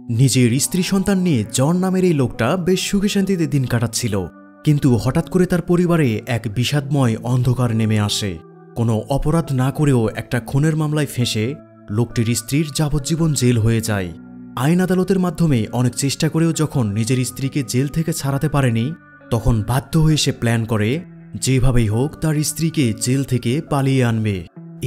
নিজের স্ত্রী সন্তান নিয়ে জন নামের এই লোকটা বেশ সুখে শান্তিতে দিন কাটাচ্ছিল, কিন্তু হঠাৎ করে তার পরিবারে এক বিষাদময় অন্ধকার নেমে আসে। কোনো অপরাধ না করেও একটা খুনের মামলায় ফেঁসে লোকটির স্ত্রীর যাবজ্জীবন জেল হয়ে যায়। আইন আদালতের মাধ্যমে অনেক চেষ্টা করেও যখন নিজের স্ত্রীকে জেল থেকে ছাড়াতে পারেনি, তখন বাধ্য হয়ে সে প্ল্যান করে যেভাবেই হোক তার স্ত্রীকে জেল থেকে পালিয়ে আনবে।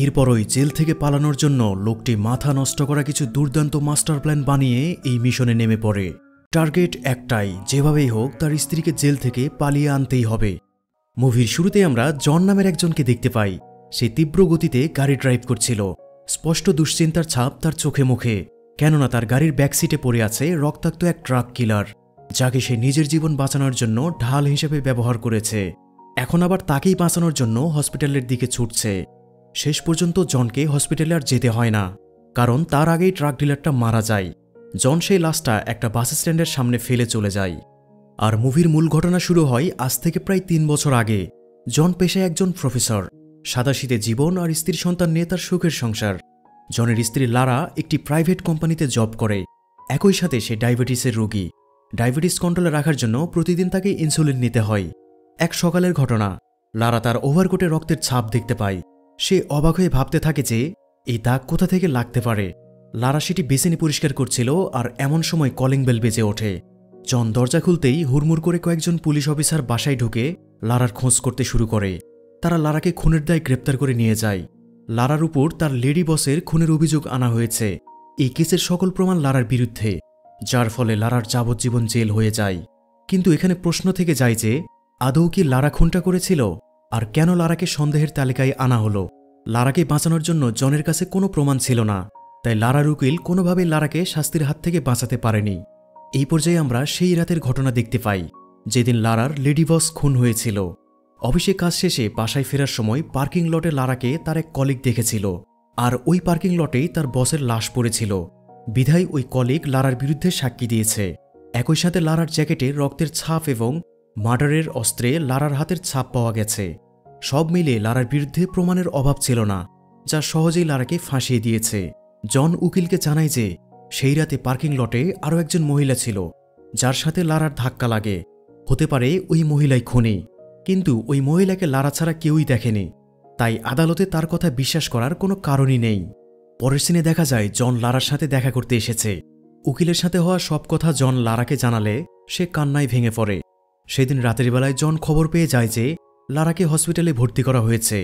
এরপরই জেল থেকে পালানোর জন্য লোকটি মাথা নষ্ট করা কিছু দুর্দান্ত মাস্টার প্ল্যান বানিয়ে এই মিশনে নেমে পড়ে। টার্গেট একটাই, যেভাবেই হোক তার স্ত্রীকে জেল থেকে পালিয়ে আনতেই হবে। মুভির শুরুতে আমরা জন নামের একজনকে দেখতে পাই। সে তীব্র গতিতে গাড়ি ড্রাইভ করছিল। স্পষ্ট দুশ্চিন্তার ছাপ তার চোখে মুখে, কেননা তার গাড়ির ব্যাকসিটে পড়ে আছে রক্তাক্ত এক ট্রাক কিলার, যাকে সে নিজের জীবন বাঁচানোর জন্য ঢাল হিসেবে ব্যবহার করেছে। এখন আবার তাকেই বাঁচানোর জন্য হসপিটালের দিকে ছুটছে। শেষ পর্যন্ত জনকে হসপিটালে আর যেতে হয় না, কারণ তার আগেই ট্রাক ডিলারটা মারা যায়। জন সেই লাশটা একটা বাস স্ট্যান্ডের সামনে ফেলে চলে যায়। আর মুভির মূল ঘটনা শুরু হয় আজ থেকে প্রায় 3 বছর আগে। জন পেশায় একজন প্রফেসর, সাদাশীতে জীবন আর স্ত্রীর সন্তান নিয়ে তার সুখের সংসার। জনের স্ত্রী লারা একটি প্রাইভেট কোম্পানিতে জব করে। একই সাথে সে ডায়াবেটিসের রোগী। ডায়াবেটিস কন্ট্রোলে রাখার জন্য প্রতিদিন তাকে ইনসুলিন নিতে হয়। এক সকালের ঘটনা, লারা তার ওভারকোটে রক্তের ছাপ দেখতে পায়। সে অবাক হয়ে ভাবতে থাকে যে এই দাগ কোথা থেকে লাগতে পারে। লারা সেটি বেসিনে পরিষ্কার করছিল, আর এমন সময় কলিং বেল বেজে ওঠে। জন দরজা খুলতেই হুড়মুড় করে কয়েকজন পুলিশ অফিসার বাসায় ঢুকে লারার খোঁজ করতে শুরু করে। তারা লারাকে খুনের দায়ে গ্রেপ্তার করে নিয়ে যায়। লারার উপর তার লেডি বসের খুনের অভিযোগ আনা হয়েছে। এই কেসের সকল প্রমাণ লারার বিরুদ্ধে, যার ফলে লারার যাবজ্জীবন জেল হয়ে যায়। কিন্তু এখানে প্রশ্ন থেকে যায় যে আদৌ কি লারা খুনটা করেছিল, আর কেন লারাকে সন্দেহের তালিকায় আনা হলো। লারাকে বাঁচানোর জন্য জনের কাছে কোনো প্রমাণ ছিল না, তাই লারার উকিল কোনোভাবেই লারাকে শাস্তির হাত থেকে বাঁচাতে পারেনি। এই পর্যায়ে আমরা সেই রাতের ঘটনা দেখতে পাই যেদিন লারার লেডি বস খুন হয়েছিল। অফিসে কাজ শেষে বাসায় ফেরার সময় পার্কিং লটে লারাকে তার এক কলিগ দেখেছিল, আর ওই পার্কিং লটেই তার বসের লাশ পড়েছিল। বিধায় ওই কলিগ লারার বিরুদ্ধে সাক্ষী দিয়েছে। একই সাথে লারার জ্যাকেটে রক্তের ছাপ এবং মার্ডারের অস্ত্রে লারার হাতের ছাপ পাওয়া গেছে। সব মিলে লারার বিরুদ্ধে প্রমাণের অভাব ছিল না, যা সহজেই লারাকে ফাঁসিয়ে দিয়েছে। জন উকিলকে জানায় যে সেই রাতে পার্কিং লটে আরও একজন মহিলা ছিল, যার সাথে লারার ধাক্কা লাগে। হতে পারে ওই মহিলাই খুনি, কিন্তু ওই মহিলাকে লারা ছাড়া কেউই দেখেনি, তাই আদালতে তার কথা বিশ্বাস করার কোনো কারণই নেই। পরের সিনে দেখা যায় জন লারার সাথে দেখা করতে এসেছে। উকিলের সাথে হওয়া সব কথা জন লারাকে জানালে সে কান্নায় ভেঙে পড়ে। সেদিন রাতের বেলায় জন খবর পেয়ে যায় যে লারাকে হসপিটালে ভর্তি করা হয়েছে।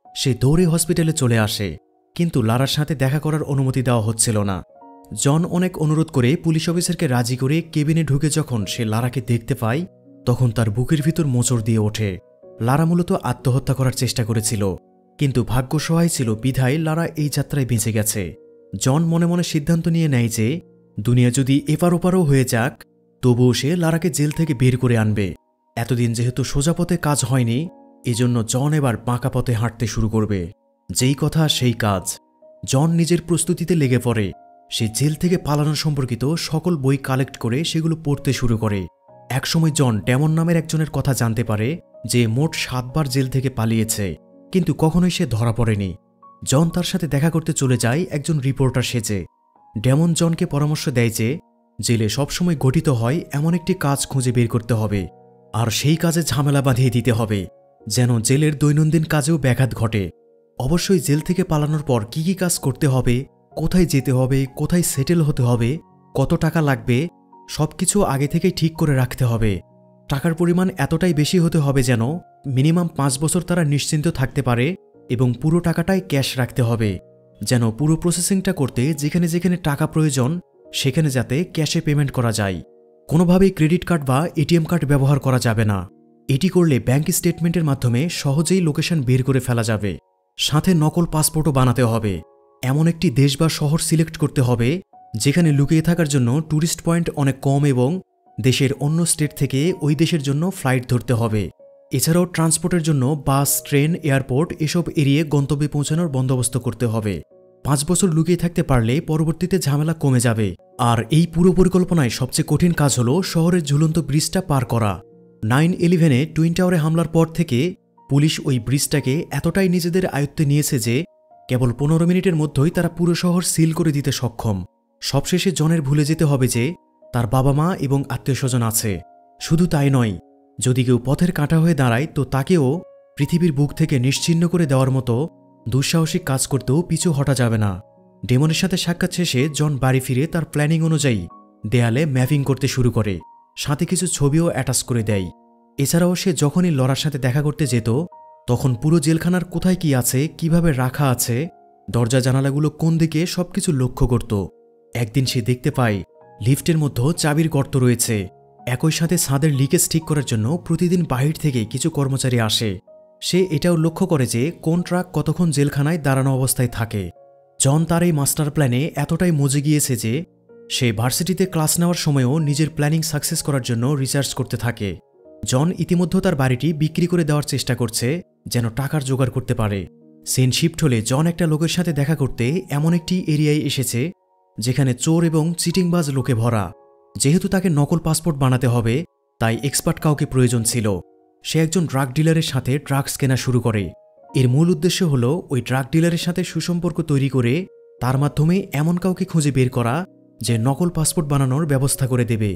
সে দৌড়ে হসপিটালে চলে আসে, কিন্তু লারার সাথে দেখা করার অনুমতি দেওয়া হচ্ছিল না। জন অনেক অনুরোধ করে পুলিশ অফিসারকে রাজি করে কেবিনে ঢুকে যখন সে লারাকে দেখতে পায়, তখন তার বুকের ভিতর মোচড় দিয়ে ওঠে। লারা মূলত আত্মহত্যা করার চেষ্টা করেছিল, কিন্তু ভাগ্য সহায় ছিল বিধায় লারা এই যাত্রায় বেঁচে গেছে। জন মনে মনে সিদ্ধান্ত নিয়ে নেয় যে দুনিয়া যদি এপার ওপারও হয়ে যাক, তবুও সে লারাকে জেল থেকে বের করে আনবে। এতদিন যেহেতু সোজা পথে কাজ হয়নি, এজন্য জন এবার বাঁকা পথে হাঁটতে শুরু করবে। যেই কথা সেই কাজ। জন নিজের প্রস্তুতিতে লেগে পড়ে। সে জেল থেকে পালানো সম্পর্কিত সকল বই কালেক্ট করে সেগুলো পড়তে শুরু করে। একসময় জন ডেমন নামের একজনের কথা জানতে পারে, যে মোট 7 বার জেল থেকে পালিয়েছে, কিন্তু কখনোই সে ধরা পড়েনি। জন তার সাথে দেখা করতে চলে যায় একজন রিপোর্টার সেজে। ডেমন জনকে পরামর্শ দেয় যে জেলে সবসময় গঠিত হয় এমন একটি কাজ খুঁজে বের করতে হবে, আর সেই কাজে ঝামেলা বাঁধিয়ে দিতে হবে, যেন জেলের দৈনন্দিন কাজেও ব্যাঘাত ঘটে। অবশ্যই জেল থেকে পালানোর পর কি কি কাজ করতে হবে, কোথায় যেতে হবে, কোথায় সেটেল হতে হবে, কত টাকা লাগবে, সবকিছু আগে থেকেই ঠিক করে রাখতে হবে। টাকার পরিমাণ এতটাই বেশি হতে হবে যেন মিনিমাম 5 বছর তারা নিশ্চিন্ত থাকতে পারে, এবং পুরো টাকাটাই ক্যাশ রাখতে হবে, যেন পুরো প্রসেসিংটা করতে যেখানে যেখানে টাকা প্রয়োজন সেখানে যাতে ক্যাশে পেমেন্ট করা যায়। কোনোভাবেই ক্রেডিট কার্ড বা এটিএম কার্ড ব্যবহার করা যাবে না। এটি করলে ব্যাংক স্টেটমেন্টের মাধ্যমে সহজেই লোকেশন বের করে ফেলা যাবে। সাথে নকল পাসপোর্টও বানাতে হবে। এমন একটি দেশ বা শহর সিলেক্ট করতে হবে যেখানে লুকিয়ে থাকার জন্য ট্যুরিস্ট পয়েন্ট অনেক কম, এবং দেশের অন্য স্টেট থেকে ওই দেশের জন্য ফ্লাইট ধরতে হবে। এছাড়াও ট্রান্সপোর্টের জন্য বাস, ট্রেন, এয়ারপোর্ট এসব এড়িয়ে গন্তব্যে পৌঁছানোর বন্দোবস্ত করতে হবে। 5 বছর লুকিয়ে থাকতে পারলে পরবর্তীতে ঝামেলা কমে যাবে। আর এই পুরো পরিকল্পনায় সবচেয়ে কঠিন কাজ হল শহরের ঝুলন্ত ব্রিজটা পার করা। 9/11-এ টুইন টাওয়ারে হামলার পর থেকে পুলিশ ওই ব্রিজটাকে এতটাই নিজেদের আয়ত্তে নিয়েছে যে কেবল 15 মিনিটের মধ্যেই তারা পুরো শহর সিল করে দিতে সক্ষম। সবশেষে জনের ভুলে যেতে হবে যে তার বাবা মা এবং আত্মীয়স্বজন আছে। শুধু তাই নয়, যদি কেউ পথের কাঁটা হয়ে দাঁড়ায় তো তাকেও পৃথিবীর বুক থেকে নিশ্চিহ্ন করে দেওয়ার মতো দুঃসাহসিক কাজ করতেও পিছু হটা যাবে না। ডেমনের সাথে সাক্ষাৎ শেষে জন বাড়ি ফিরে তার প্ল্যানিং অনুযায়ী দেয়ালে ম্যাপিং করতে শুরু করে, সাথে কিছু ছবিও অ্যাটাচ করে দেয়। এছাড়াও সে যখনই লরার সাথে দেখা করতে যেত তখন পুরো জেলখানার কোথায় কি আছে, কিভাবে রাখা আছে, দরজা জানালাগুলো কোন দিকে সবকিছু লক্ষ্য করত। একদিন সে দেখতে পায় লিফটের মধ্যে চাবির গর্ত রয়েছে। একই সাথে ছাদের লিকেজ ঠিক করার জন্য প্রতিদিন বাহির থেকে কিছু কর্মচারী আসে। সে এটাও লক্ষ্য করে যে কোন ট্রাক কতক্ষণ জেলখানায় দাঁড়ানো অবস্থায় থাকে। জন তার এই মাস্টার প্ল্যানে এতটাই মজে গিয়েছে যে সে ভার্সিটিতে ক্লাস নেওয়ার সময়ও নিজের প্ল্যানিং সাকসেস করার জন্য রিসার্চ করতে থাকে। জন ইতিমধ্যে তার বাড়িটি বিক্রি করে দেওয়ার চেষ্টা করছে যেন টাকার জোগাড় করতে পারে। সিন শিফট হলে জন একটা লোকের সাথে দেখা করতে এমন একটি এরিয়ায় এসেছে যেখানে চোর এবং চিটিংবাজ লোকে ভরা। যেহেতু তাকে নকল পাসপোর্ট বানাতে হবে তাই এক্সপার্ট কাউকে প্রয়োজন ছিল। সে একজন ড্রাগ ডিলারের সাথে ড্রাগস কেনা শুরু করে। এর মূল উদ্দেশ্য হল ওই ড্রাগ ডিলারের সাথে সুসম্পর্ক তৈরি করে তার মাধ্যমে এমন কাউকে খুঁজে বের করা যে নকল পাসপোর্ট বানানোর ব্যবস্থা করে দেবে।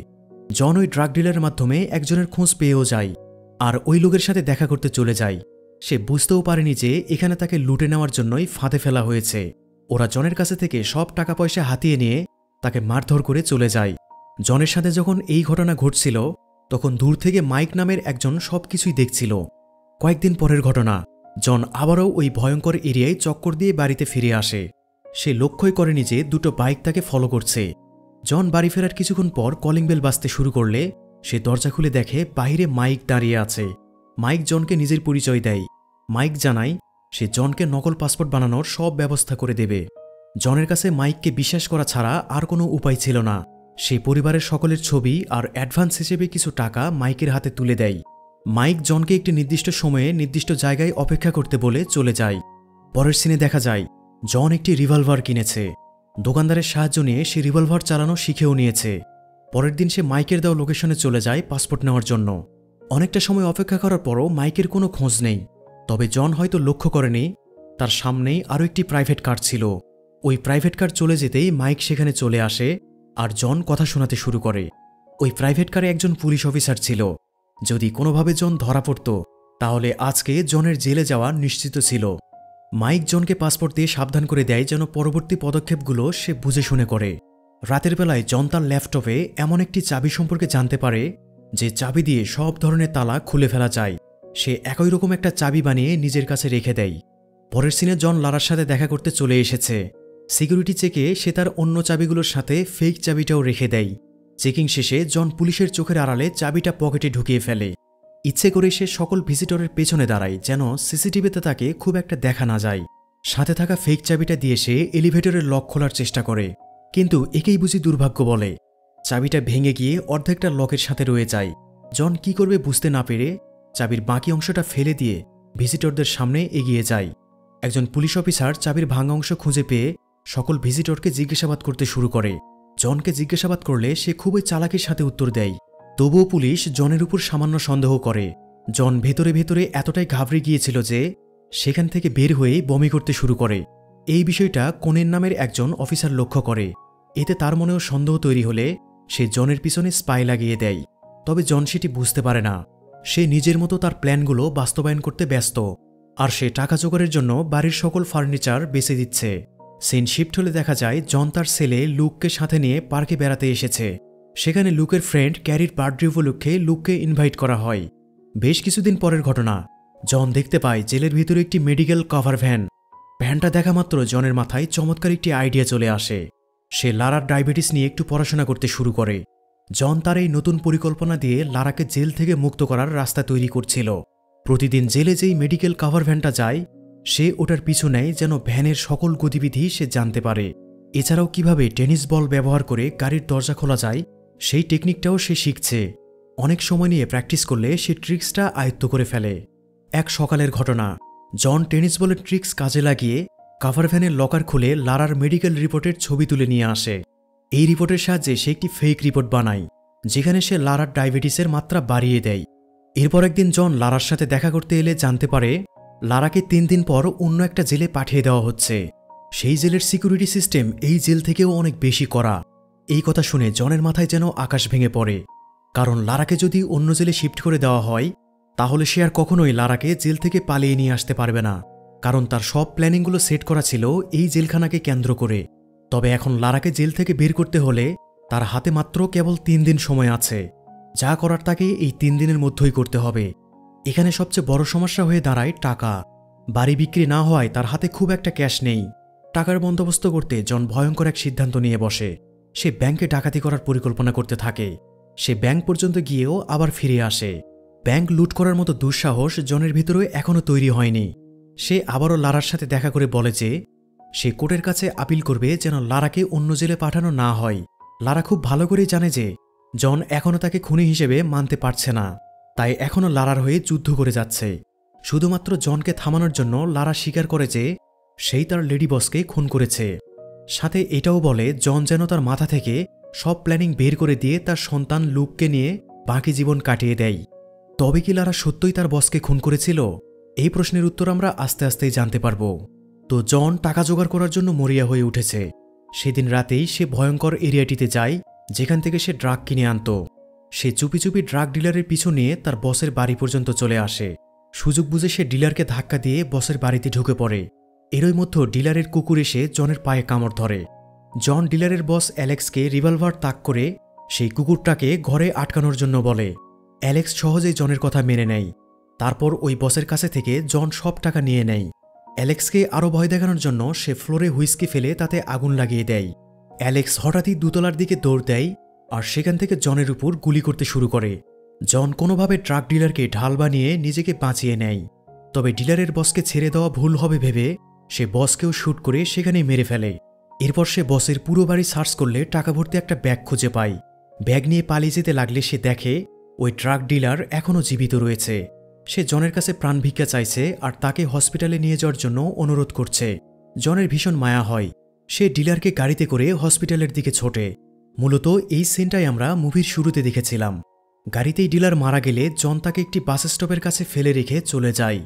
জন ওই ড্রাগ ডিলারের মাধ্যমে একজনের খোঁজ পেয়েও যায় আর ওই লোকের সাথে দেখা করতে চলে যায়। সে বুঝতেও পারেনি যে এখানে তাকে লুটে নেওয়ার জন্যই ফাঁদে ফেলা হয়েছে। ওরা জনের কাছে থেকে সব টাকা পয়সা হাতিয়ে নিয়ে তাকে মারধর করে চলে যায়। জনের সাথে যখন এই ঘটনা ঘটছিল তখন দূর থেকে মাইক নামের একজন সবকিছুই দেখছিল। কয়েকদিন পরের ঘটনা, জন আবারও ওই ভয়ঙ্কর এরিয়ায় চক্কর দিয়ে বাড়িতে ফিরে আসে। সে লক্ষ্যই করেনি যে দুটো বাইক তাকে ফলো করছে। জন বাড়ি ফেরার কিছুক্ষণ পর কলিং বেল বাজতে শুরু করলে সে দরজা খুলে দেখে বাইরে মাইক দাঁড়িয়ে আছে। মাইক জনকে নিজের পরিচয় দেয়। মাইক জানায় সে জনকে নকল পাসপোর্ট বানানোর সব ব্যবস্থা করে দেবে। জনের কাছে মাইককে বিশ্বাস করা ছাড়া আর কোনো উপায় ছিল না। সে পরিবারের সকলের ছবি আর অ্যাডভান্স হিসেবে কিছু টাকা মাইকের হাতে তুলে দেয়। মাইক জনকে একটি নির্দিষ্ট সময়ে নির্দিষ্ট জায়গায় অপেক্ষা করতে বলে চলে যায়। পরের সিনে দেখা যায় জন একটি রিভলভার কিনেছে। দোকানদারের সাহায্য নিয়ে সে রিভলভার চালানো শিখেও নিয়েছে। পরের দিন সে মাইকের দেওয়া লোকেশনে চলে যায় পাসপোর্ট নেওয়ার জন্য। অনেকটা সময় অপেক্ষা করার পরও মাইকের কোনো খোঁজ নেই। তবে জন হয়তো লক্ষ্য করেনি তার সামনেই আরও একটি প্রাইভেট কার ছিল। ওই প্রাইভেট কার চলে যেতেই মাইক সেখানে চলে আসে আর জন কথা শোনাতে শুরু করে। ওই প্রাইভেট কারে একজন পুলিশ অফিসার ছিল। যদি কোনোভাবে জন ধরা পড়ত তাহলে আজকে জনের জেলে যাওয়া নিশ্চিত ছিল। মাইক জনকে পাসপোর্ট দিয়ে সাবধান করে দেয় যেন পরবর্তী পদক্ষেপগুলো সে বুঝে শুনে করে। রাতের বেলায় জন তার ল্যাপটপে এমন একটি চাবি সম্পর্কে জানতে পারে যে চাবি দিয়ে সব ধরনের তালা খুলে ফেলা যায়। সে একই রকম একটা চাবি বানিয়ে নিজের কাছে রেখে দেয়। পরের সিনে জন লারার সাথে দেখা করতে চলে এসেছে। সিকিউরিটি চেকে সে তার অন্য চাবিগুলোর সাথে ফেক চাবিটাও রেখে দেয়। চেকিং শেষে জন পুলিশের চোখের আড়ালে চাবিটা পকেটে ঢুকিয়ে ফেলে। ইচ্ছে করে সে সকল ভিজিটরের পেছনে দাঁড়ায় যেন সিসিটিভিতে তাকে খুব একটা দেখা না যায়। সাথে থাকা ফেক চাবিটা দিয়ে সে এলিভেটরের লক খোলার চেষ্টা করে, কিন্তু একেই বুঝি দুর্ভাগ্য বলে। চাবিটা ভেঙে গিয়ে অর্ধেকটা লকের সাথে রয়ে যায়। জন কি করবে বুঝতে না পেরে চাবির বাকি অংশটা ফেলে দিয়ে ভিজিটরদের সামনে এগিয়ে যায়। একজন পুলিশ অফিসার চাবির ভাঙা অংশ খুঁজে পেয়ে সকল ভিজিটরকে জিজ্ঞাসাবাদ করতে শুরু করে। জনকে জিজ্ঞাসাবাদ করলে সে খুবই চালাকির সাথে উত্তর দেয়। তবুও পুলিশ জনের উপর সামান্য সন্দেহ করে। জন ভেতরে ভেতরে এতটাই ঘাবড়ে গিয়েছিল যে সেখান থেকে বের হয়েই বমি করতে শুরু করে। এই বিষয়টা কোনেন নামের একজন অফিসার লক্ষ্য করে। এতে তার মনেও সন্দেহ তৈরি হলে সে জনের পিছনে স্পাই লাগিয়ে দেয়। তবে জন সেটি বুঝতে পারে না। সে নিজের মতো তার প্ল্যানগুলো বাস্তবায়ন করতে ব্যস্ত, আর সে টাকা জোগাড়ের জন্য বাড়ির সকল ফার্নিচার বেচে দিচ্ছে। সিন শিফট হলে দেখা যায় জন তার ছেলে লুককে সাথে নিয়ে পার্কে বেড়াতে এসেছে। সেখানে লুকের ফ্রেন্ড ক্যারির বার্থডে উপলক্ষে লুককে ইনভাইট করা হয়। বেশ কিছুদিন পরের ঘটনা, জন দেখতে পায় জেলের ভিতরে একটি মেডিকেল কভার ভ্যানটা দেখা মাত্র জনের মাথায় চমৎকার একটি আইডিয়া চলে আসে। সে লারার ডায়াবেটিস নিয়ে একটু পড়াশোনা করতে শুরু করে। জন তার এই নতুন পরিকল্পনা দিয়ে লারাকে জেল থেকে মুক্ত করার রাস্তা তৈরি করছিল। প্রতিদিন জেলে যেই মেডিকেল কভার ভ্যানটা যায় সে ওটার পিছু নেয় যেন ভ্যানের সকল গতিবিধি সে জানতে পারে। এছাড়াও কিভাবে টেনিস বল ব্যবহার করে গাড়ির দরজা খোলা যায় সেই টেকনিকটাও সে শিখছে। অনেক সময় নিয়ে প্র্যাকটিস করলে সে ট্রিক্সটা আয়ত্ত করে ফেলে। এক সকালের ঘটনা, জন টেনিস বলের ট্রিক্স কাজে লাগিয়ে কভার ভ্যানের লকার খুলে লারার মেডিকেল রিপোর্টের ছবি তুলে নিয়ে আসে। এই রিপোর্টের সাহায্যে সে একটি ফেক রিপোর্ট বানায় যেখানে সে লারার ডায়াবেটিসের মাত্রা বাড়িয়ে দেয়। এরপর একদিন জন লারার সাথে দেখা করতে এলে জানতে পারে লারাকে 3 দিন পর অন্য একটা জেলে পাঠিয়ে দেওয়া হচ্ছে। সেই জেলের সিকিউরিটি সিস্টেম এই জেল থেকেও অনেক বেশি কড়া। এই কথা শুনে জনের মাথায় যেন আকাশ ভেঙে পড়ে, কারণ লারাকে যদি অন্য জেলে শিফট করে দেওয়া হয় তাহলে সে আর কখনোই লারাকে জেল থেকে পালিয়ে নিয়ে আসতে পারবে না, কারণ তার সব প্ল্যানিংগুলো সেট করা ছিল এই জেলখানাকে কেন্দ্র করে। তবে এখন লারাকে জেল থেকে বের করতে হলে তার হাতে মাত্র কেবল 3 দিন সময় আছে। যা করার তাকে এই 3 দিনের মধ্যেই করতে হবে। এখানে সবচেয়ে বড় সমস্যা হয়ে দাঁড়ায় টাকা। বাড়ি বিক্রি না হওয়ায় তার হাতে খুব একটা ক্যাশ নেই। টাকার বন্দোবস্ত করতে জন ভয়ঙ্কর এক সিদ্ধান্ত নিয়ে বসে। সে ব্যাংকে ডাকাতি করার পরিকল্পনা করতে থাকে। সে ব্যাংক পর্যন্ত গিয়েও আবার ফিরে আসে। ব্যাংক লুট করার মতো দুঃসাহস জনের ভিতরে এখনও তৈরি হয়নি। সে আবারও লারার সাথে দেখা করে বলে যে সে কোর্টের কাছে আপিল করবে যেন লারাকে অন্য জেলে পাঠানো না হয়। লারা খুব ভালো করেই জানে যে জন এখনও তাকে খুনি হিসেবে মানতে পারছে না, তাই এখনও লারার হয়ে যুদ্ধ করে যাচ্ছে। শুধুমাত্র জনকে থামানোর জন্য লারা স্বীকার করে যে সেই তার লেডি বসকে খুন করেছে। সাথে এটাও বলে জন যেন তার মাথা থেকে সব প্ল্যানিং বের করে দিয়ে তার সন্তান লুককে নিয়ে বাকি জীবন কাটিয়ে দেয়। তবে কি লারা সত্যই তার বসকে খুন করেছিল? এই প্রশ্নের উত্তর আমরা আস্তে আস্তেই জানতে পারব। তো জন টাকা জোগাড় করার জন্য মরিয়া হয়ে উঠেছে। সেদিন রাতেই সে ভয়ঙ্কর এরিয়াটিতে যায় যেখান থেকে সে ড্রাগ কিনে আনত। সে চুপি চুপি ড্রাগ ডিলারের পিছু নিয়ে তার বসের বাড়ি পর্যন্ত চলে আসে। সুযোগ বুঝে সে ডিলারকে ধাক্কা দিয়ে বসের বাড়িতে ঢুকে পড়ে। এরই মধ্যে ডিলারের কুকুর এসে জনের পায়ে কামড় ধরে। জন ডিলারের বস অ্যালেক্সকে রিভলভার তাক করে সেই কুকুরটাকে ঘরে আটকানোর জন্য বলে। অ্যালেক্স সহজেই জনের কথা মেনে নেয়। তারপর ওই বসের কাছে থেকে জন সব টাকা নিয়ে নেয়। অ্যালেক্সকে আরও ভয় দেখানোর জন্য সে ফ্লোরে হুইস্কি ফেলে তাতে আগুন লাগিয়ে দেয়। অ্যালেক্স হঠাৎই দোতলার দিকে দৌড় দেয় আর সেখান থেকে জনের উপর গুলি করতে শুরু করে। জন কোনোভাবে ড্রাগ ডিলারকে ঢাল বানিয়ে নিজেকে বাঁচিয়ে নেয়। তবে ডিলারের বসকে ছেড়ে দেওয়া ভুল হবে ভেবে সে বসকেও শ্যুট করে সেখানেই মেরে ফেলে। এরপর সে বসের পুরো বাড়ি সার্চ করলে টাকা ভর্তি একটা ব্যাগ খুঁজে পায়। ব্যাগ নিয়ে পালিয়ে যেতে লাগলে সে দেখে ওই ড্রাগ ডিলার এখনও জীবিত রয়েছে। সে জনের কাছে প্রাণ ভিক্ষা চাইছে আর তাকে হসপিটালে নিয়ে যাওয়ার জন্য অনুরোধ করছে। জনের ভীষণ মায়া হয়। সে ডিলারকে গাড়িতে করে হসপিটালের দিকে ছোটে। মূলত এই সিনটাই আমরা মুভির শুরুতে দেখেছিলাম। গাড়িতেই ডিলার মারা গেলে জন তাকে একটি বাস স্টপের কাছে ফেলে রেখে চলে যায়।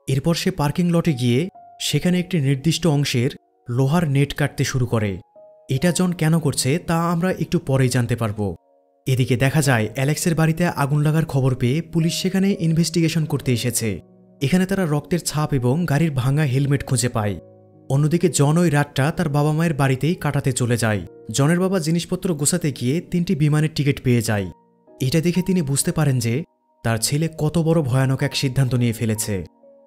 এরপর সে পার্কিং লটে গিয়ে সেখানে একটি নির্দিষ্ট অংশের লোহার নেট কাটতে শুরু করে। এটা জন কেন করছে তা আমরা একটু পরেই জানতে পারব। এদিকে দেখা যায় অ্যালেক্সের বাড়িতে আগুন লাগার খবর পেয়ে পুলিশ সেখানে ইনভেস্টিগেশন করতে এসেছে। এখানে তারা রক্তের ছাপ এবং গাড়ির ভাঙা হেলমেট খুঁজে পায়। অন্যদিকে জন ওই রাতটা তার বাবা মায়ের বাড়িতেই কাটাতে চলে যায়। জনের বাবা জিনিসপত্র গোছাতে গিয়ে 3টি বিমানের টিকিট পেয়ে যায়। এটা দেখে তিনি বুঝতে পারেন যে তার ছেলে কত বড় ভয়ানক এক সিদ্ধান্ত নিয়ে ফেলেছে।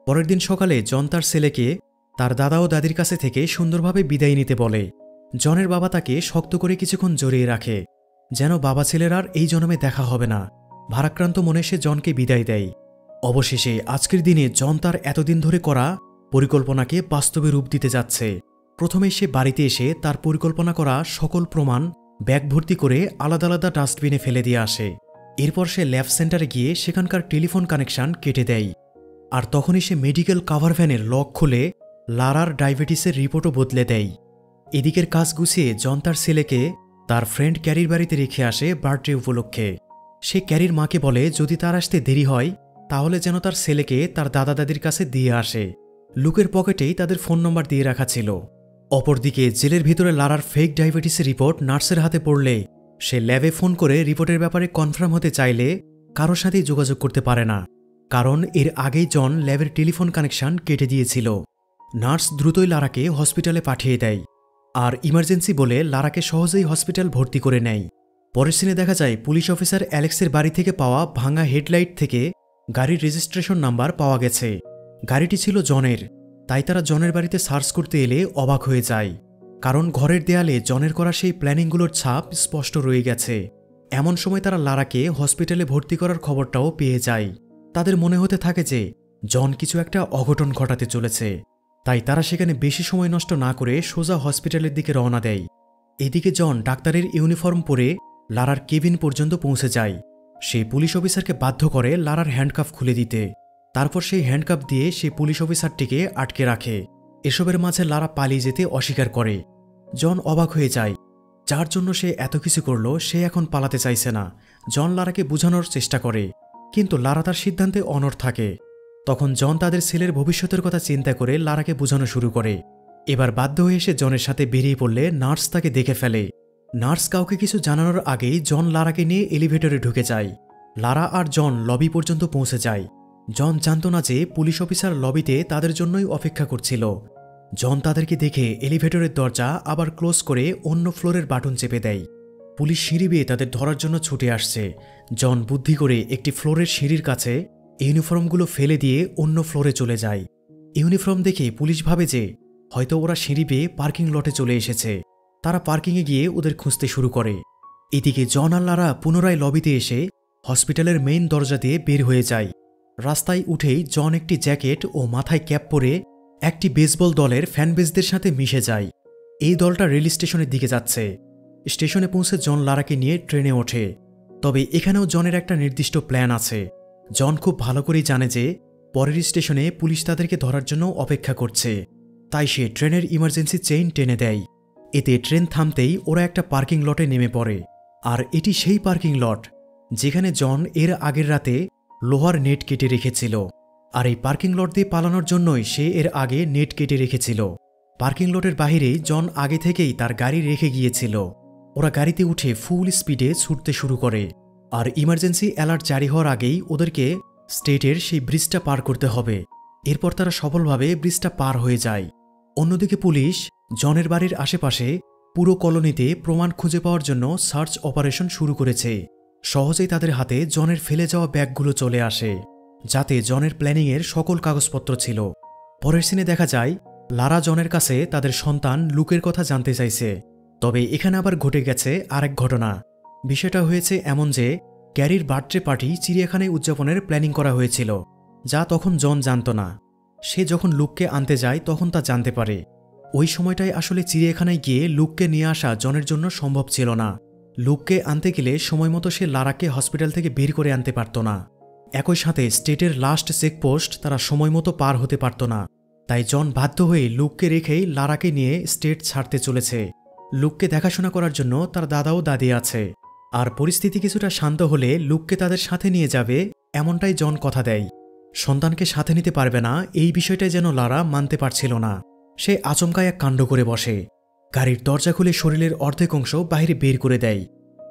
পরের দিন সকালে জন তার ছেলেকে তার দাদা ও দাদির কাছে থেকে সুন্দরভাবে বিদায় নিতে বলে। জনের বাবা তাকে শক্ত করে কিছুক্ষণ জড়িয়ে রাখে, যেন বাবা ছেলের আর এই জন্মে দেখা হবে না। ভারাক্রান্ত মনে সে জনকে বিদায় দেয়। অবশেষে আজকের দিনে জন তার এতদিন ধরে করা পরিকল্পনাকে বাস্তবে রূপ দিতে যাচ্ছে। প্রথমে সে বাড়িতে এসে তার পরিকল্পনা করা সকল প্রমাণ ব্যাগ ভর্তি করে আলাদা আলাদা ডাস্টবিনে ফেলে দিয়ে আসে। এরপর সে ল্যাব সেন্টারে গিয়ে সেখানকার টেলিফোন কানেকশন কেটে দেয়। আর তখনই সে মেডিকেল কাভার ভ্যানের লক খুলে লারার ডায়াবেটিসের রিপোর্টও বদলে দেয়। এদিকের কাজ গুছিয়ে জন তার ছেলেকে তার ফ্রেন্ড ক্যারির বাড়িতে রেখে আসে বার্থডে উপলক্ষে। সে ক্যারির মাকে বলে যদি তার আসতে দেরি হয় তাহলে যেন তার ছেলেকে তার দাদা দাদির কাছে দিয়ে আসে। লুকের পকেটেই তাদের ফোন নম্বর দিয়ে রাখা ছিল। অপরদিকে জেলের ভিতরে লারার ফেক ডায়াবেটিসের রিপোর্ট নার্সের হাতে পড়লে সে ল্যাবে ফোন করে রিপোর্টের ব্যাপারে কনফার্ম হতে চাইলে কারোর সাথেই যোগাযোগ করতে পারে না, কারণ এর আগেই জন ল্যাবের টেলিফোন কানেকশন কেটে দিয়েছিল। নার্স দ্রুতই লারাকে হসপিটালে পাঠিয়ে দেয় আর ইমার্জেন্সি বলে লারাকে সহজেই হসপিটাল ভর্তি করে নেয়। পরের সিনে দেখা যায় পুলিশ অফিসার অ্যালেক্সের বাড়ি থেকে পাওয়া ভাঙা হেডলাইট থেকে গাড়ির রেজিস্ট্রেশন নাম্বার পাওয়া গেছে। গাড়িটি ছিল জনের, তাই তারা জনের বাড়িতে সার্চ করতে এলে অবাক হয়ে যায়, কারণ ঘরের দেয়ালে জনের করা সেই প্ল্যানিংগুলোর ছাপ স্পষ্ট রয়ে গেছে। এমন সময় তারা লারাকে হসপিটালে ভর্তি করার খবরটাও পেয়ে যায়। তাদের মনে হতে থাকে যে জন কিছু একটা অঘটন ঘটাতে চলেছে, তাই তারা সেখানে বেশি সময় নষ্ট না করে সোজা হসপিটালের দিকে রওনা দেয়। এদিকে জন ডাক্তারের ইউনিফর্ম পরে লারার কেবিন পর্যন্ত পৌঁছে যায়। সে পুলিশ অফিসারকে বাধ্য করে লারার হ্যান্ডকাফ খুলে দিতে। তারপর সেই হ্যান্ডকাফ দিয়ে সে পুলিশ অফিসারটিকে আটকে রাখে। এসবের মাঝে লারা পালিয়ে যেতে অস্বীকার করে। জন অবাক হয়ে যায়, যার জন্য সে এত কিছু করল সে এখন পালাতে চাইছে না। জন লারাকে বোঝানোর চেষ্টা করে, কিন্তু লারা তার সিদ্ধান্তে অনড় থাকে। তখন জন তাদের ছেলের ভবিষ্যতের কথা চিন্তা করে লারাকে বোঝানো শুরু করে। এবার বাধ্য হয়ে সে জনের সাথে বেরিয়ে পড়লে নার্স তাকে দেখে ফেলে। নার্স কাউকে কিছু জানানোর আগেই জন লারাকে নিয়ে এলিভেটরে ঢুকে যায়। লারা আর জন লবি পর্যন্ত পৌঁছে যায়। জন জানত না যে পুলিশ অফিসার লবিতে তাদের জন্যই অপেক্ষা করছিল। জন তাদেরকে দেখে এলিভেটরের দরজা আবার ক্লোজ করে অন্য ফ্লোরের বাটন চেপে দেয়। পুলিশ সিঁড়ি বেয়ে তাদের ধরার জন্য ছুটে আসছে। জন বুদ্ধি করে একটি ফ্লোরের সিঁড়ির কাছে ইউনিফর্মগুলো ফেলে দিয়ে অন্য ফ্লোরে চলে যায়। ইউনিফর্ম দেখে পুলিশ ভাবে যে হয়তো ওরা সিঁড়ি বেয়ে পার্কিং লটে চলে এসেছে। তারা পার্কিংয়ে গিয়ে ওদের খুঁজতে শুরু করে। এদিকে জন আর লারা পুনরায় লবিতে এসে হসপিটালের মেইন দরজা দিয়ে বের হয়ে যায়। রাস্তায় উঠেই জন একটি জ্যাকেট ও মাথায় ক্যাপ পরে একটি বেসবল দলের ফ্যানবেসদের সাথে মিশে যায়। এই দলটা রেল স্টেশনের দিকে যাচ্ছে। স্টেশনে পৌঁছে জন লারাকে নিয়ে ট্রেনে ওঠে। তবে এখানেও জনের একটা নির্দিষ্ট প্ল্যান আছে। জন খুব ভালো করেই জানে যে পরের স্টেশনে পুলিশ তাদেরকে ধরার জন্য অপেক্ষা করছে। তাই সে ট্রেনের ইমার্জেন্সি চেইন টেনে দেয়। এতে ট্রেন থামতেই ওরা একটা পার্কিং লটে নেমে পড়ে। আর এটি সেই পার্কিং লট যেখানে জন এর আগের রাতে লোহার নেট কেটে রেখেছিল। আর এই পার্কিং লট দিয়ে পালানোর জন্যই সে এর আগে নেট কেটে রেখেছিল। পার্কিং লটের বাহিরেই জন আগে থেকেই তার গাড়ি রেখে গিয়েছিল। ওরা গাড়িতে উঠে ফুল স্পিডে ছুটতে শুরু করে। আর ইমার্জেন্সি অ্যালার্ট জারি হওয়ার আগেই ওদেরকে স্টেটের সেই ব্রিজটা পার করতে হবে। এরপর তারা সফলভাবে ব্রিজটা পার হয়ে যায়। অন্যদিকে পুলিশ জনের বাড়ির আশেপাশে পুরো কলোনিতে প্রমাণ খুঁজে পাওয়ার জন্য সার্চ অপারেশন শুরু করেছে। সহজেই তাদের হাতে জনের ফেলে যাওয়া ব্যাগগুলো চলে আসে, যাতে জনের প্ল্যানিংয়ের সকল কাগজপত্র ছিল। পরের সিনে দেখা যায় লারা জনের কাছে তাদের সন্তান লুকের কথা জানতে চাইছে। তবে এখানে আবার ঘটে গেছে আরেক ঘটনা। বিষয়টা হয়েছে এমন যে ক্যারির বার্থডে পার্টি চিড়িয়াখানায় উদযাপনের প্ল্যানিং করা হয়েছিল, যা তখন জন জানত না। সে যখন লুককে আনতে যায় তখন তা জানতে পারে। ওই সময়টায় আসলে চিড়িয়াখানায় গিয়ে লুককে নিয়ে আসা জনের জন্য সম্ভব ছিল না। লুককে আনতে গেলে সময়মতো সে লারাকে হসপিটাল থেকে বের করে আনতে পারত না। একই সাথে স্টেটের লাস্ট চেকপোস্ট তারা সময়মতো পার হতে পারত না। তাই জন বাধ্য হয়ে লুককে রেখেই লারাকে নিয়ে স্টেট ছাড়তে চলেছে। লুককে দেখাশোনা করার জন্য তার দাদাও দাদি আছে। আর পরিস্থিতি কিছুটা শান্ত হলে লুককে তাদের সাথে নিয়ে যাবে, এমনটাই জন কথা দেয়। সন্তানকে সাথে নিতে পারবে না এই বিষয়টাই যেন লারা মানতে পারছিল না। সে আচমকা এক কাণ্ড করে বসে। গাড়ির দরজা খুলে শরীরের অর্ধেক অংশ বাইরে বের করে দেয়,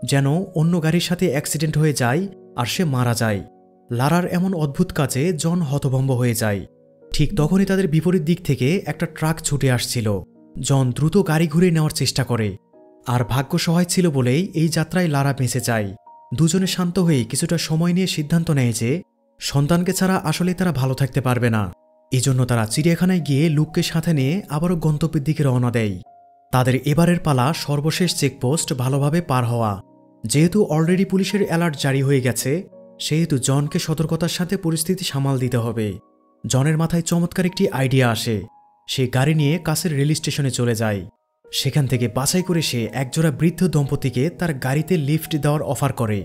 যেন অন্য গাড়ির সাথে অ্যাক্সিডেন্ট হয়ে যায় আর সে মারা যায়। লারার এমন অদ্ভুত কাজে জন হতভম্ব হয়ে যায়। ঠিক তখনই তাদের বিপরীত দিক থেকে একটা ট্রাক ছুটে আসছিল। জন দ্রুত গাড়ি ঘুরে নেওয়ার চেষ্টা করে। আর ভাগ্য সহায় ছিল বলেই এই যাত্রায় লারা বেঁচে যায়। দুজনে শান্ত হয়ে কিছুটা সময় নিয়ে সিদ্ধান্ত নেয় যে সন্তানকে ছাড়া আসলে তারা ভালো থাকতে পারবে না। এজন্য তারা চিড়িয়াখানায় গিয়ে লুককে সাথে নিয়ে আবারও গন্তব্যের দিকে রওনা দেয়। তাদের এবারের পালা সর্বশেষ চেকপোস্ট ভালোভাবে পার হওয়া। যেহেতু অলরেডি পুলিশের অ্যালার্ট জারি হয়ে গেছে, সেহেতু জনকে সতর্কতার সাথে পরিস্থিতি সামাল দিতে হবে। জনের মাথায় চমৎকার একটি আইডিয়া আসে। সে গাড়ি নিয়ে কাছের রেল স্টেশনে চলে যায়। সেখান থেকে বাছাই করে সে একজোড়া বৃদ্ধ দম্পতিকে তার গাড়িতে লিফট দেওয়ার অফার করে।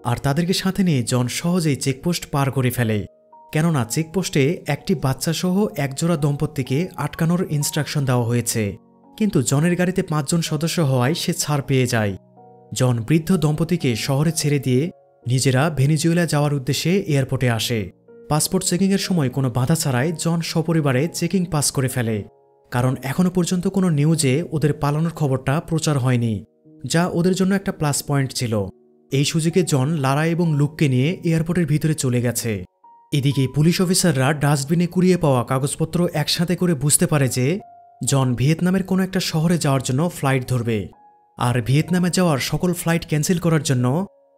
আর তাদেরকে সাথে নিয়ে জন সহজেই চেকপোস্ট পার করে ফেলে, কেননা চেকপোস্টে একটি বাচ্চাসহ একজোড়া দম্পতিকে আটকানোর ইনস্ট্রাকশন দেওয়া হয়েছে। কিন্তু জনের গাড়িতে 5 জন সদস্য হওয়ায় সে ছাড় পেয়ে যায়। জন বৃদ্ধ দম্পতিকে শহরে ছেড়ে দিয়ে নিজেরা ভেনিজুয়েলা যাওয়ার উদ্দেশ্যে এয়ারপোর্টে আসে। পাসপোর্ট চেকিংয়ের সময় কোনো বাধা ছাড়াই জন সপরিবারে চেকিং পাস করে ফেলে, কারণ এখনও পর্যন্ত কোনো নিউজে ওদের পালানোর খবরটা প্রচার হয়নি, যা ওদের জন্য একটা প্লাস পয়েন্ট ছিল। এই সুযোগে জন লারা এবং লুককে নিয়ে এয়ারপোর্টের ভিতরে চলে গেছে। এদিকে পুলিশ অফিসাররা ডাস্টবিনে কুড়িয়ে পাওয়া কাগজপত্র একসাথে করে বুঝতে পারে যে জন ভিয়েতনামের কোনো একটা শহরে যাওয়ার জন্য ফ্লাইট ধরবে। আর ভিয়েতনামে যাওয়ার সকল ফ্লাইট ক্যান্সেল করার জন্য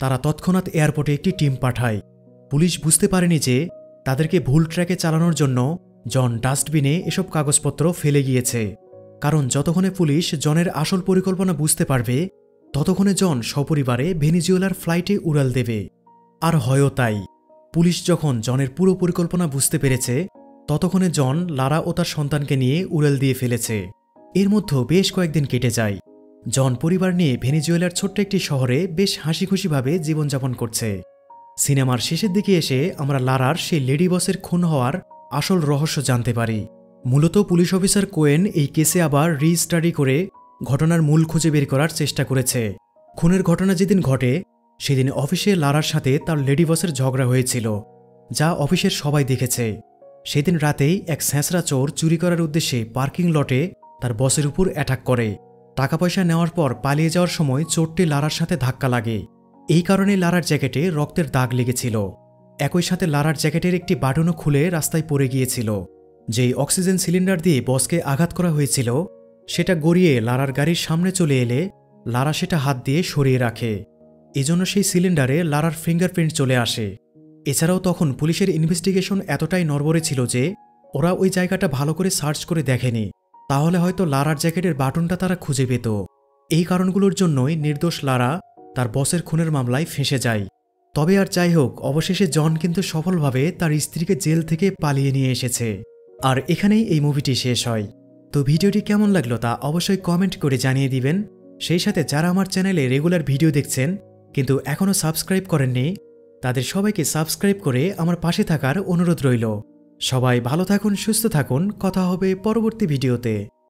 তারা তৎক্ষণাৎ এয়ারপোর্টে একটি টিম পাঠায়। পুলিশ বুঝতে পারেনি যে তাদেরকে ভুল ট্র্যাকে চালানোর জন্য জন ডাস্টবিনে এসব কাগজপত্র ফেলে গিয়েছে, কারণ যতক্ষণে পুলিশ জনের আসল পরিকল্পনা বুঝতে পারবে ততক্ষণে জন সপরিবারে ভেনিজুয়েলার ফ্লাইটে উড়াল দেবে। আর হয়ও তাই। পুলিশ যখন জনের পুরো পরিকল্পনা বুঝতে পেরেছে ততক্ষণে জন লারা ও তার সন্তানকে নিয়ে উড়াল দিয়ে ফেলেছে। এর মধ্যে বেশ কয়েকদিন কেটে যায়। জন পরিবার নিয়ে ভেনিজুয়েলার ছোট্ট একটি শহরে বেশ হাসিখুশিভাবে জীবনযাপন করছে। সিনেমার শেষের দিকে এসে আমরা লারার সেই লেডি বসের খুন হওয়ার আসল রহস্য জানতে পারি। মূলত পুলিশ অফিসার কোয়েন এই কেসে আবার রিস্টাডি করে ঘটনার মূল খুঁজে বের করার চেষ্টা করেছে। খুনের ঘটনা যেদিন ঘটে সেদিন অফিসে লারার সাথে তার লেডি বসের ঝগড়া হয়েছিল, যা অফিসের সবাই দেখেছে। সেদিন রাতেই এক স্যাঁচরা চোর চুরি করার উদ্দেশ্যে পার্কিং লটে তার বসের উপর অ্যাটাক করে। টাকা পয়সা নেওয়ার পর পালিয়ে যাওয়ার সময় চোরটি লারার সাথে ধাক্কা লাগে। এই কারণে লারার জ্যাকেটে রক্তের দাগ লেগেছিল। একই সাথে লারার জ্যাকেটের একটি বাটনও খুলে রাস্তায় পড়ে গিয়েছিল। যেই অক্সিজেন সিলিন্ডার দিয়ে বসকে আঘাত করা হয়েছিল সেটা গড়িয়ে লারার গাড়ির সামনে চলে এলে লারা সেটা হাত দিয়ে সরিয়ে রাখে। এজন্য সেই সিলিন্ডারে লারার ফিঙ্গারপ্রিন্ট চলে আসে। এছাড়াও তখন পুলিশের ইনভেস্টিগেশন এতটাই নড়বড়ে ছিল যে ওরা ওই জায়গাটা ভালো করে সার্চ করে দেখেনি, তাহলে হয়তো লারার জ্যাকেটের বাটনটা তারা খুঁজে পেত। এই কারণগুলোর জন্যই নির্দোষ লারা তার বসের খুনের মামলায় ফেঁসে যায়। তবে আর যাই হোক, অবশেষে জন কিন্তু সফলভাবে তার স্ত্রীকে জেল থেকে পালিয়ে নিয়ে এসেছে। আর এখানেই এই মুভিটি শেষ হয়। তো ভিডিওটি কেমন লাগলো তা অবশ্যই কমেন্ট করে জানিয়ে দিবেন। সেই সাথে যারা আমার চ্যানেলে রেগুলার ভিডিও দেখছেন কিন্তু এখনও সাবস্ক্রাইব করেননি, তাদের সবাইকে সাবস্ক্রাইব করে আমার পাশে থাকার অনুরোধ রইল। সবাই ভালো থাকুন, সুস্থ থাকুন, কথা হবে পরবর্তী ভিডিওতে।